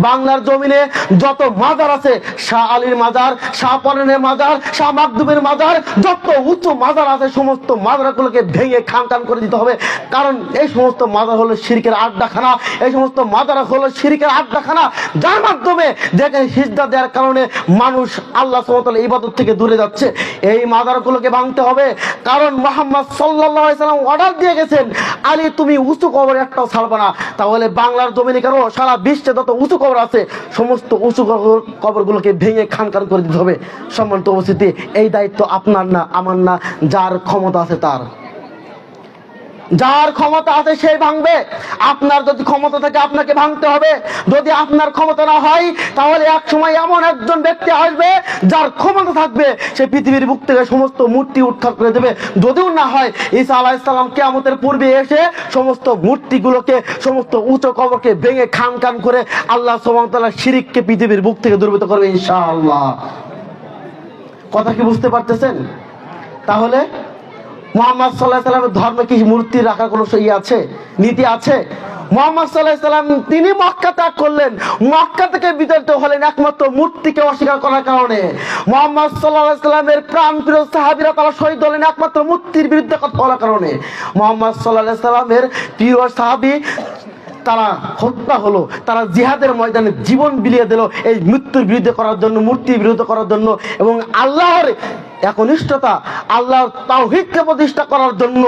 বাংলার জমিনে যত মাজার আছে, শাহ আলীর মাজার, শাহ পরানের মাজার, শাহ মাকদুমের মাজার, যত উঁচু মাজার আছে সমস্ত মাজারগুলোকে ভেঙে খান খান করে দিতে হবে। কারণ এই সমস্ত মাজার হলো শিরকের আড্ডাখানা, এই সমস্ত মাজার হলো শিরকের আড্ডাখানা, যার মাধ্যমে যেখানে সিজদা দেওয়ার কারণে মানুষ আল্লাহ সুবহানাহু ওয়া তাআলার ইবাদত থেকে দূরে যাচ্ছে। এই মাজারগুলোকে ভাঙতে হবে। কারণ মুহাম্মদ সাল্লাল্লাহু আলাইহি সাল্লাম অর্ডার দিয়ে গেছেন, আলী তুমি উঁচু কবর একটাও ছাড়বে না। তাহলে বাংলার জমিনে কেন, সারা বিশ্বে যত উঁচু কবর আছে সমস্ত উঁচু কবরগুলোকে ভেঙে খান খান করে দিতে হবে। সম্মানিত উপস্থিতি, এই দায়িত্ব আপনার না, আমার না, যার ক্ষমতা আছে তার। যার ক্ষমতা আছে সেই ভাঙবে। আপনার যদি ক্ষমতা থাকে আপনাকে ভাঙতে হবে। যদি আপনার ক্ষমতা না হয় তাহলে এক সময় এমন একজন ব্যক্তি আসবে যার ক্ষমতা থাকবে, সে পৃথিবীর বুক থেকে সমস্ত মূর্তি উৎখাত করে দেবে। যদিও না হয় ঈসা আলাইহিস সালাম কিয়ামতের পূর্বে এসে সমস্ত মূর্তিগুলোকে, সমস্ত উঁচু কবরকে ভেঙে খান খান করে আল্লাহ সুবহানাহু ওয়া তাআলা শিরককে পৃথিবীর বুক থেকে দূরীভূত করবে ইনশাআল্লাহ। কথা কি বুঝতে পারতেছেন? তাহলে মুহাম্মদ সাল্লাল্লাহু আলাইহি সাল্লামের ধর্মে কি মূর্তি রাখার কোনো আছে, নীতি আছে? মুহাম্মদ সাল্লাল্লাহু আলাইহি সাল্লাম তিনি মক্কা ত্যাগ করলেন, মক্কা থেকে বিতাড়িত হলেন একমাত্র মূর্তিকে অস্বীকার করার কারণে। মুহাম্মদ সাল্লাল্লাহু আলাইহি সাল্লামের প্রাণপ্রিয় সাহাবীরা তারা শহীদ হলেন একমাত্র মূর্তির বিরুদ্ধে কথা বলার কারণে। মুহাম্মদ সাল্লাল্লাহু আলাইহি সাল্লামের প্রিয় সাহাবী তারা হত্যা হলো, তারা জিহাদের ময়দানে জীবন বিলিয়ে দিল এই মৃত্যুর বিরুদ্ধে করার জন্য, মূর্তির বিরুদ্ধে করার জন্য, এবং আল্লাহর একনিষ্ঠতা, আল্লাহর তাওহীদকে প্রতিষ্ঠা করার জন্য,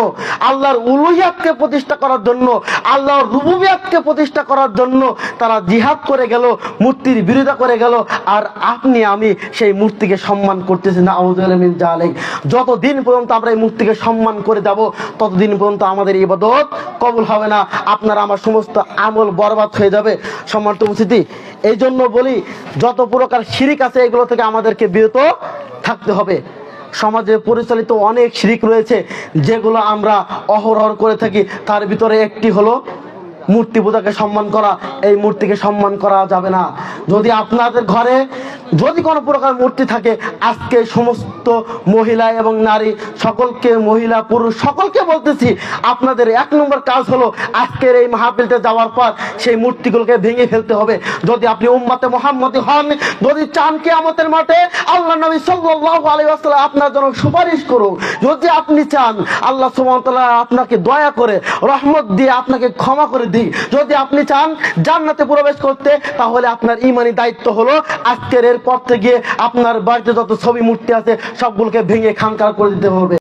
আল্লাহর উলুহিয়াতকে প্রতিষ্ঠা করার জন্য, আল্লাহর রুবুবিয়াতকে প্রতিষ্ঠা করার জন্য তারা জিহাদ করে গেল, মূর্তির বিরোধিতা করে গেল। আর আপনি আমি সেই মূর্তিকে সম্মান করতেছি না, আউযুবিল্লাহি মিন যালিক। যতদিন পর্যন্ত আমরা এই মূর্তিকে সম্মান করে যাব ততদিন পর্যন্ত আমাদের ইবাদত কবুল হবে না, আপনার আমার সমস্ত আমল বরবাদ হয়ে যাবে। সম্মানিত উপস্থিতি, এই জন্য বলি যত প্রকার শিরিক আছে এগুলো থেকে আমাদেরকে বিরত থাকতে হবে। সমাজে পরিচালিত অনেক শিরিক রয়েছে যেগুলো আমরা অহরহ করে থাকি। তার ভিতরে একটি হলো মূর্তি পূজাকে সম্মান করা। এই মূর্তিকে সম্মান করা যাবে না। যদি আপনাদের ঘরে যদি কোনো প্রকার মূর্তি থাকে, আজকে সমস্ত মহিলা এবং নারী সকলকে, মহিলা পুরুষ সকলকে বলতেছি, আপনাদের এক নম্বর কাজ হলো আজকের এই মাহফিলতে যাওয়ার পর সেই মূর্তিগুলোকে ভেঙে ফেলতে হবে। যদি আপনি উম্মতে মুহাম্মদী হন, যদি চান কিয়ামতের মাঠে আল্লাহ নবী সাল্লাল্লাহু আলাইহি ওয়াসাল্লাম আপনার জন্য সুপারিশ করুক, যদি আপনি চান আল্লাহ সুবহানাহু ওয়া তাআলা আপনাকে দয়া করে রহমত দিয়ে আপনাকে ক্ষমা করে দিই, যদি আপনি চান জান্নাতে প্রবেশ করতে, তাহলে আপনার ঈমানি দায়িত্ব হলো আজকের এর পর থেকে আপনার বাড়িতে যত ছবি মূর্তি আছে সবগুলোকে ভেঙে খানখান করে দিতে হবে।